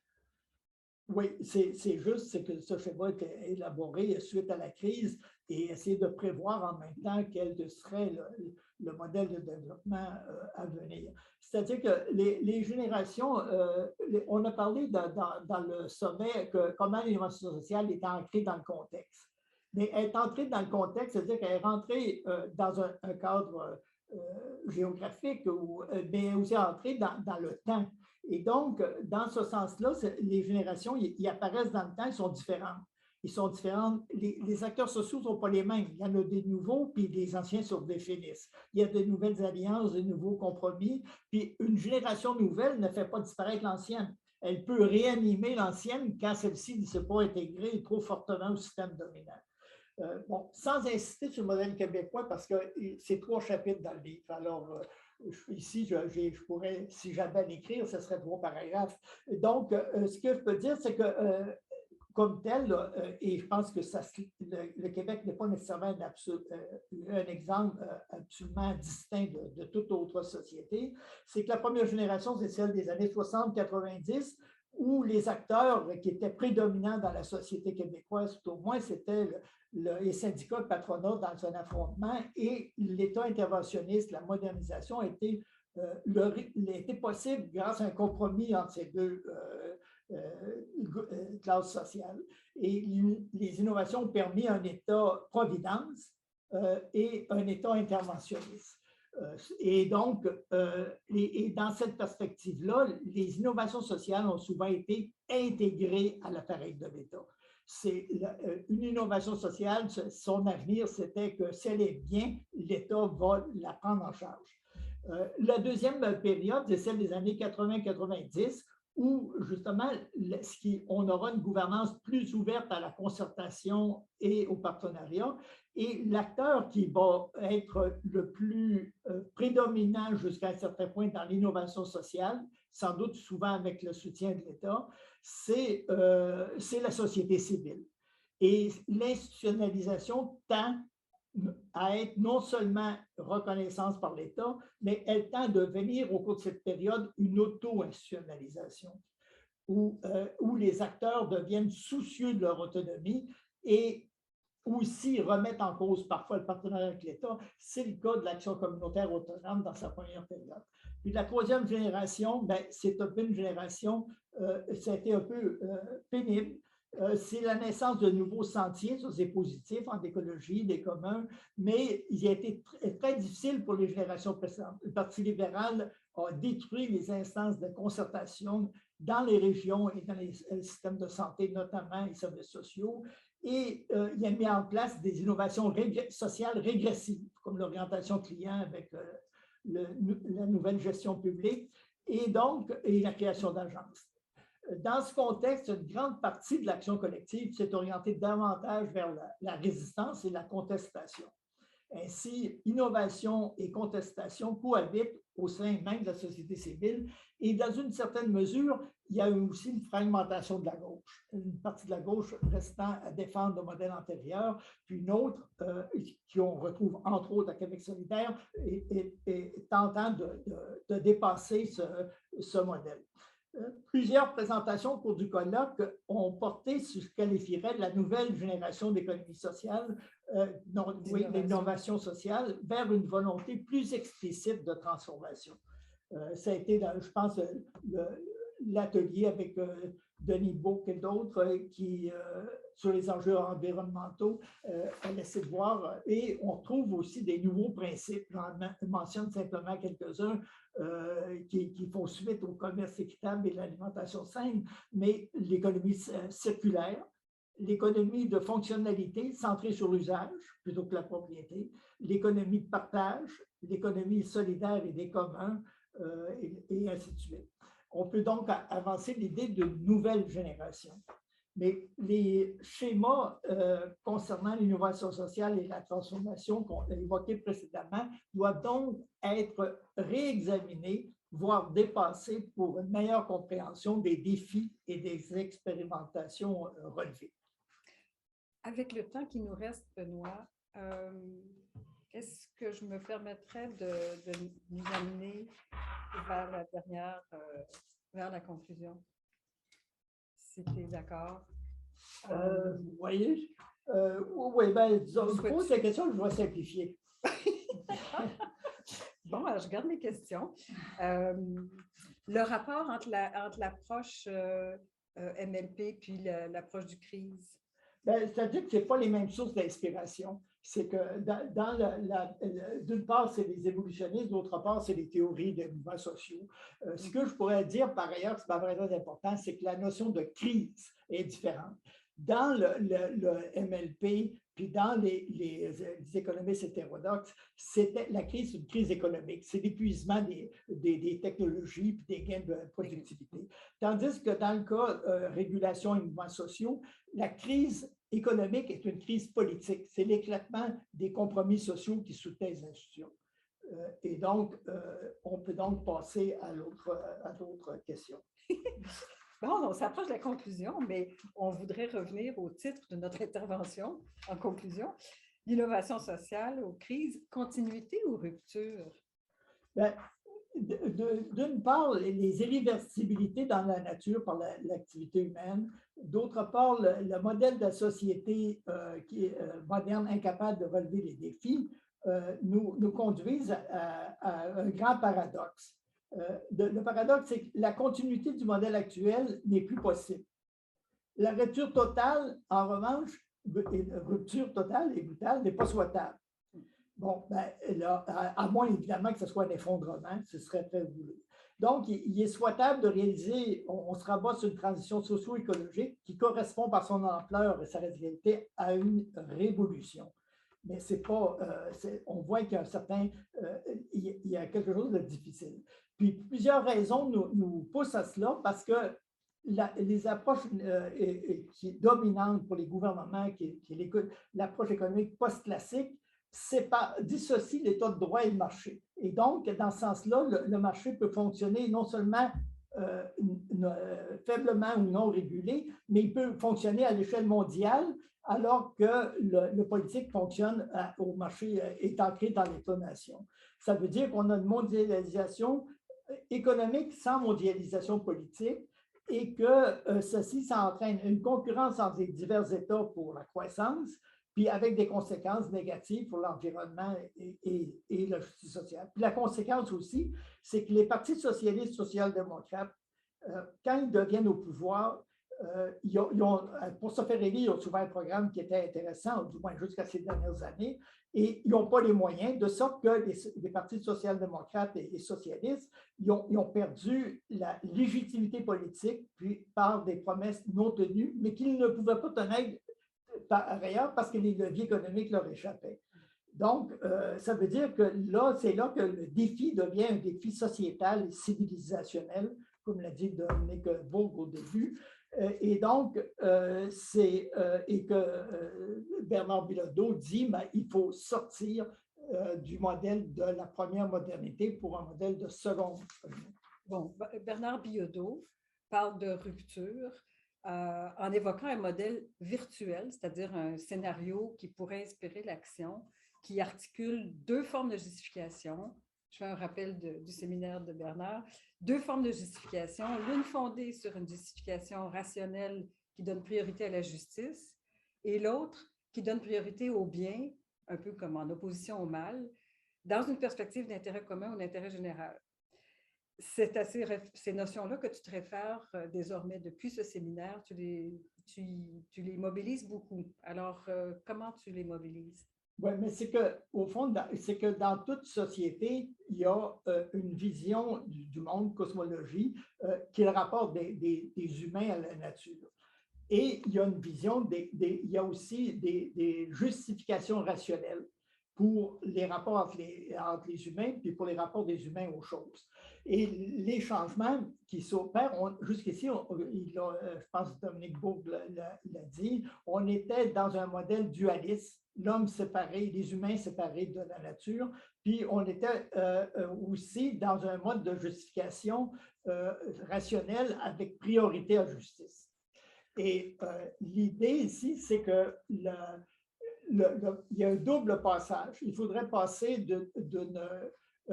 Speaker 3: Oui, c'est juste, c'est que ce schéma a été élaboré suite à la crise et essayer de prévoir en même temps quel serait le modèle de développement à venir. C'est-à-dire que les générations, on a parlé dans le sommet que comment l'innovation sociale est ancrée dans le contexte. Mais elle est entrée dans le contexte, c'est-à-dire qu'elle est rentrée dans un cadre géographique, mais aussi entrée dans le temps. Et donc, dans ce sens-là, les générations, ils apparaissent dans le temps, ils sont différentes. Ils sont différentes. Les acteurs sociaux ne sont pas les mêmes. Il y en a des nouveaux, puis les anciens se redéfinissent. Il y a de nouvelles alliances, de nouveaux compromis. Puis une génération nouvelle ne fait pas disparaître l'ancienne. Elle peut réanimer l'ancienne quand celle-ci ne s'est pas intégrée trop fortement au système dominant. Bon, sans insister sur le modèle québécois, parce que c'est 3 chapitres dans le livre. Alors, ici, je pourrais, si j'avais à l'écrire, ce serait 3 paragraphes. Donc, ce que je peux dire, c'est que, comme tel, et je pense que le Québec n'est pas nécessairement un exemple absolument distinct de toute autre société, c'est que la première génération, c'est celle des années 60-90, où les acteurs qui étaient prédominants dans la société québécoise, tout au moins, c'était les syndicats de patronat dans un affrontement et l'État interventionniste, la modernisation a été possible grâce à un compromis entre ces deux classes sociales. Et les innovations ont permis un État-providence et un État interventionniste. Et donc, dans cette perspective-là, les innovations sociales ont souvent été intégrées à l'appareil de l'État. C'est une innovation sociale, son avenir, c'était que si elle est bien, l'État va la prendre en charge. La deuxième période, c'est celle des années 80-90, où justement, on aura une gouvernance plus ouverte à la concertation et au partenariat. Et l'acteur qui va être le plus prédominant jusqu'à un certain point dans l'innovation sociale, sans doute souvent avec le soutien de l'État, c'est la société civile. Et l'institutionnalisation tend à être non seulement reconnaissance par l'État, mais elle tend à devenir au cours de cette période une auto-institutionnalisation, où les acteurs deviennent soucieux de leur autonomie et aussi remettent en cause parfois le partenariat avec l'État. C'est le cas de l'action communautaire autonome dans sa première période. Puis la troisième génération, c'est un peu une génération, ça a été un peu pénible. C'est la naissance de nouveaux sentiers, ça c'est positif en écologie, des communs, mais il a été très difficile pour les générations précédentes. Le Parti libéral a détruit les instances de concertation dans les régions et dans les systèmes de santé, notamment les services sociaux, et il a mis en place des innovations sociales régressives, comme l'orientation client avec la nouvelle gestion publique, et donc la création d'agences. Dans ce contexte, une grande partie de l'action collective s'est orientée davantage vers la résistance et la contestation. Ainsi, innovation et contestation cohabitent au sein même de la société civile et dans une certaine mesure, il y a eu aussi une fragmentation de la gauche. Une partie de la gauche restant à défendre le modèle antérieur, puis une autre qu'on retrouve entre autres à Québec solidaire et tentant de dépasser ce modèle. Plusieurs présentations au cours du colloque ont porté ce que je qualifierais de la nouvelle génération d'économie sociale, l'innovation sociale, vers une volonté plus explicite de transformation. Ça a été, je pense, l'atelier avec Denis Bouc et d'autres qui, sur les enjeux environnementaux, a laissé de voir. Et on trouve aussi des nouveaux principes. J'en mentionne simplement quelques-uns qui font suite au commerce équitable et l'alimentation saine, mais l'économie circulaire, l'économie de fonctionnalité centrée sur l'usage plutôt que la propriété, l'économie de partage, l'économie solidaire et des communs, et ainsi de suite. On peut donc avancer l'idée de nouvelle génération. Mais les schémas concernant l'innovation sociale et la transformation qu'on a évoqués précédemment doivent donc être réexaminés, voire dépassés pour une meilleure compréhension des défis et des expérimentations relevées.
Speaker 2: Avec le temps qui nous reste, Benoît, est-ce que je me permettrais de nous amener vers la dernière, vers la conclusion? Si tu es d'accord.
Speaker 3: Vous voyez? Oui, bien, disons, je pose la question, je vais simplifier.
Speaker 2: Bon, alors je garde mes questions. Le rapport entre l'approche MLP puis l'approche du crise.
Speaker 3: C'est-à-dire que ce n'est pas les mêmes sources d'inspiration. C'est que d'une part, c'est les évolutionnistes, d'autre part, c'est les théories des mouvements sociaux. Ce que je pourrais dire, par ailleurs, c'est pas vraiment important, c'est que la notion de crise est différente. Dans le MLP, puis dans les économistes hétérodoxes, la crise, c'est une crise économique. C'est l'épuisement des technologies puis des gains de productivité. Tandis que dans le cas régulation et mouvements sociaux, la crise économique est une crise politique. C'est l'éclatement des compromis sociaux qui soutiennent les institutions. Et donc, on peut donc passer à l'autre question.
Speaker 2: Bon, on s'approche de la conclusion, mais on voudrait revenir au titre de notre intervention en conclusion. L'innovation sociale aux crises, continuité ou rupture?
Speaker 3: D'une part, les irréversibilités dans la nature par l'activité humaine. D'autre part, le modèle de la société qui est moderne, incapable de relever les défis, nous conduisent à un grand paradoxe. Le paradoxe, c'est que la continuité du modèle actuel n'est plus possible. La rupture totale, en revanche, rupture totale et brutale n'est pas souhaitable. Bon, là, à moins évidemment que ce soit un effondrement, ce serait très voulu. Donc, il est souhaitable de réaliser, on se rabat sur une transition socio-écologique qui correspond par son ampleur et sa radicalité à une révolution. Mais c'est pas, on voit qu'il y a il y a quelque chose de difficile. Puis plusieurs raisons nous poussent à cela parce que les approches qui est dominante pour les gouvernements, qui est l'approche économique post-classique, dissocie l'état de droit et le marché. Et donc, dans ce sens-là, le marché peut fonctionner non seulement faiblement ou non régulé, mais il peut fonctionner à l'échelle mondiale, alors que le politique fonctionne au marché, est ancré dans l'État-nation. Ça veut dire qu'on a une mondialisation économique sans mondialisation politique et que ceci, ça entraîne une concurrence entre les divers États pour la croissance, puis avec des conséquences négatives pour l'environnement et la justice sociale. Puis la conséquence aussi, c'est que les partis socialistes, social-démocrates, quand ils deviennent au pouvoir, pour se faire élire, ils ont souvent un programme qui était intéressant, du moins jusqu'à ces dernières années, et ils n'ont pas les moyens, de sorte que les partis social-démocrates et socialistes, ils ont perdu la légitimité politique puis par des promesses non tenues, mais qu'ils ne pouvaient pas tenir par ailleurs parce que les leviers économiques leur échappaient. Donc, ça veut dire que là, c'est là que le défi devient un défi sociétal et civilisationnel, comme l'a dit Dominique Bourg au début. Et donc, et que Bernard Bilodeau dit il faut sortir du modèle de la première modernité pour un modèle de seconde.
Speaker 2: Bon, Bernard Bilodeau parle de rupture en évoquant un modèle virtuel, c'est-à-dire un scénario qui pourrait inspirer l'action, qui articule deux formes de justification. Je fais un rappel du séminaire de Bernard. Deux formes de justification, l'une fondée sur une justification rationnelle qui donne priorité à la justice et l'autre qui donne priorité au bien, un peu comme en opposition au mal, dans une perspective d'intérêt commun ou d'intérêt général. C'est à ces notions-là que tu te réfères désormais depuis ce séminaire. Tu les mobilises beaucoup. Alors, comment tu les mobilises?
Speaker 3: Oui, mais c'est qu'au fond, c'est que dans toute société, il y a une vision du monde, cosmologie, qui est le rapport des humains à la nature. Et il y a une vision, il y a aussi des justifications rationnelles pour les rapports entre les humains, puis pour les rapports des humains aux choses. Et les changements qui s'opèrent, jusqu'ici, je pense que Dominique Bourg l'a dit, on était dans un modèle dualiste, l'homme séparé, les humains séparés de la nature, puis on était aussi dans un mode de justification rationnelle avec priorité à justice. Et l'idée ici, c'est que il y a un double passage. Il faudrait passer le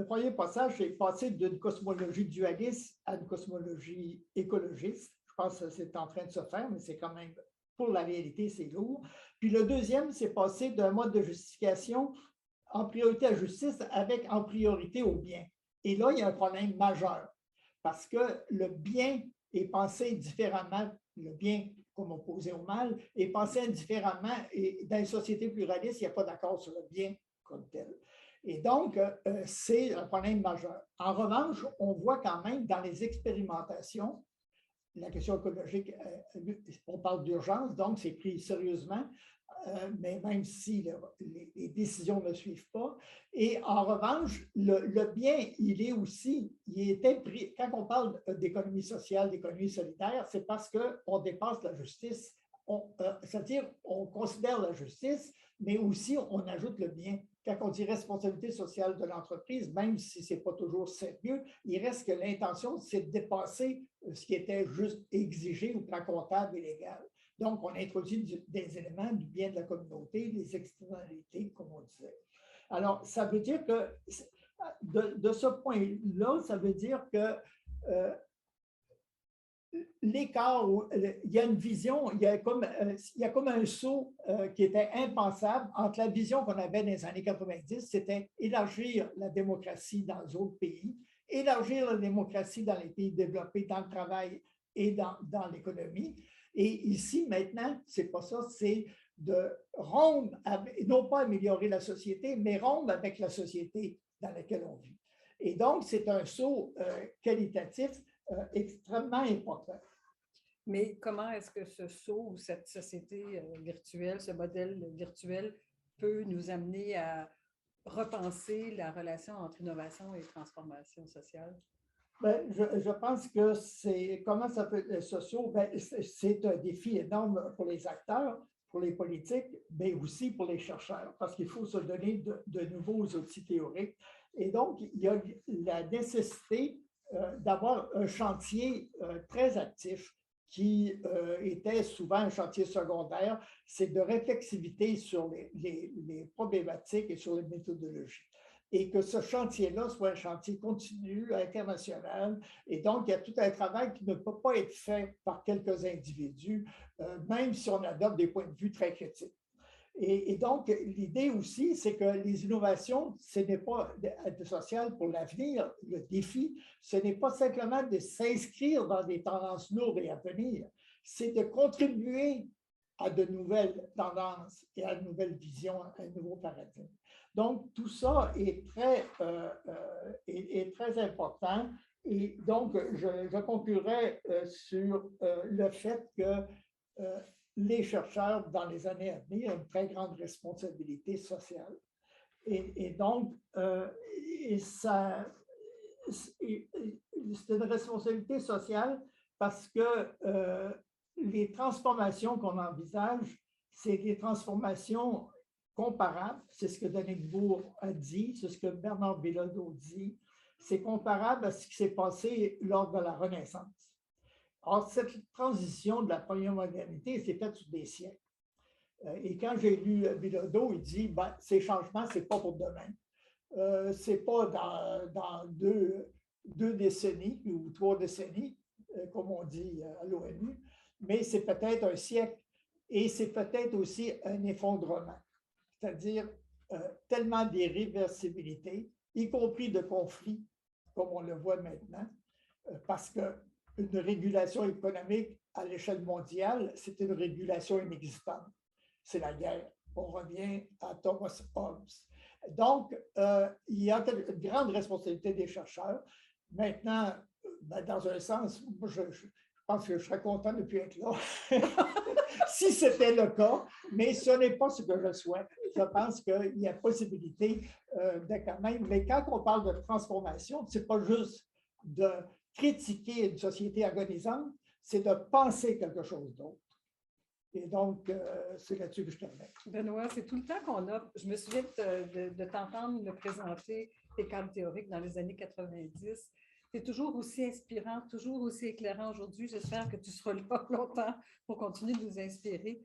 Speaker 3: premier passage, c'est passer d'une cosmologie dualiste à une cosmologie écologiste. Je pense que c'est en train de se faire, mais c'est quand même, pour la réalité, c'est lourd. Puis le deuxième, c'est passer d'un mode de justification en priorité à justice avec en priorité au bien. Et là, il y a un problème majeur parce que le bien est pensé différemment, le bien comme opposé au mal, est pensé indifféremment et dans les sociétés pluralistes, il n'y a pas d'accord sur le bien comme tel. Et donc, c'est un problème majeur. En revanche, on voit quand même dans les expérimentations, la question écologique, on parle d'urgence, donc c'est pris sérieusement, mais même si les décisions ne suivent pas. Et en revanche, le bien, il était pris, quand on parle d'économie sociale, d'économie solidaire, c'est parce qu'on dépasse la justice, c'est-à-dire on considère la justice, mais aussi on ajoute le bien. Quand on dit responsabilité sociale de l'entreprise, même si ce n'est pas toujours sérieux, il reste que l'intention, c'est de dépasser ce qui était juste exigé au plan comptable et légal. Donc, on introduit des éléments du bien de la communauté, des externalités, comme on disait. Alors, ça veut dire que, de ce point-là, ça veut dire que l'écart, il y a une vision, il y a comme un saut qui était impensable entre la vision qu'on avait dans les années 90, c'était élargir la démocratie dans les autres pays, élargir la démocratie dans les pays développés, dans le travail et dans l'économie. Et ici, maintenant, ce n'est pas ça, c'est de rompre, non pas améliorer la société, mais rompre avec la société dans laquelle on vit. Et donc, c'est un saut qualitatif extrêmement important.
Speaker 2: Mais comment est-ce que ce saut ou cette société virtuelle, ce modèle virtuel peut nous amener à repenser la relation entre innovation et transformation sociale?
Speaker 3: Bien, je pense que comment ça peut être sociaux, bien, c'est un défi énorme pour les acteurs, pour les politiques, mais aussi pour les chercheurs, parce qu'il faut se donner de nouveaux outils théoriques. Et donc, il y a la nécessité d'avoir un chantier très actif qui était souvent un chantier secondaire, c'est de réflexivité sur les problématiques et sur les méthodologies. Et que ce chantier-là soit un chantier continu, international. Et donc, il y a tout un travail qui ne peut pas être fait par quelques individus, même si on adopte des points de vue très critiques. Et donc, l'idée aussi, c'est que les innovations, ce n'est pas social pour l'avenir. Le défi, ce n'est pas simplement de s'inscrire dans des tendances lourdes et à venir, c'est de contribuer à de nouvelles tendances et à de nouvelles visions, à un nouveau paradigme. Donc, tout ça est très important. Et donc, je conclurai sur le fait que les chercheurs, dans les années à venir, ont une très grande responsabilité sociale. Et donc, c'est une responsabilité sociale parce que les transformations qu'on envisage, c'est des transformations comparables. C'est ce que Dominique Bourg a dit, c'est ce que Bernard Bilodeau dit. C'est comparable à ce qui s'est passé lors de la Renaissance. Or, cette transition de la première modernité s'est faite sur des siècles. Et quand j'ai lu Bilodeau, il dit ben, ces changements, ce n'est pas pour demain. Ce n'est pas dans deux décennies ou 3 décennies, comme on dit à l'ONU, mais c'est peut-être un siècle et c'est peut-être aussi un effondrement, c'est-à-dire tellement d'irréversibilité, y compris de conflits, comme on le voit maintenant, parce qu'une régulation économique à l'échelle mondiale, c'est une régulation inexistante. C'est la guerre. On revient à Thomas Hobbes. Donc, il y a une grande responsabilité des chercheurs. Maintenant, ben, dans un sens, moi, je pense que je serais content de ne plus être là, si c'était le cas, mais ce n'est pas ce que je souhaite. Je pense qu'il y a possibilité de quand même, mais quand on parle de transformation, ce n'est pas juste de critiquer une société agonisante, c'est de penser quelque chose d'autre. Et donc, c'est là-dessus que je termine.
Speaker 2: Benoît, c'est tout le temps qu'on a. Je me souviens de t'entendre me présenter tes cadres théoriques dans les années 90. C'est toujours aussi inspirant, toujours aussi éclairant aujourd'hui. J'espère que tu seras là longtemps pour continuer de nous inspirer.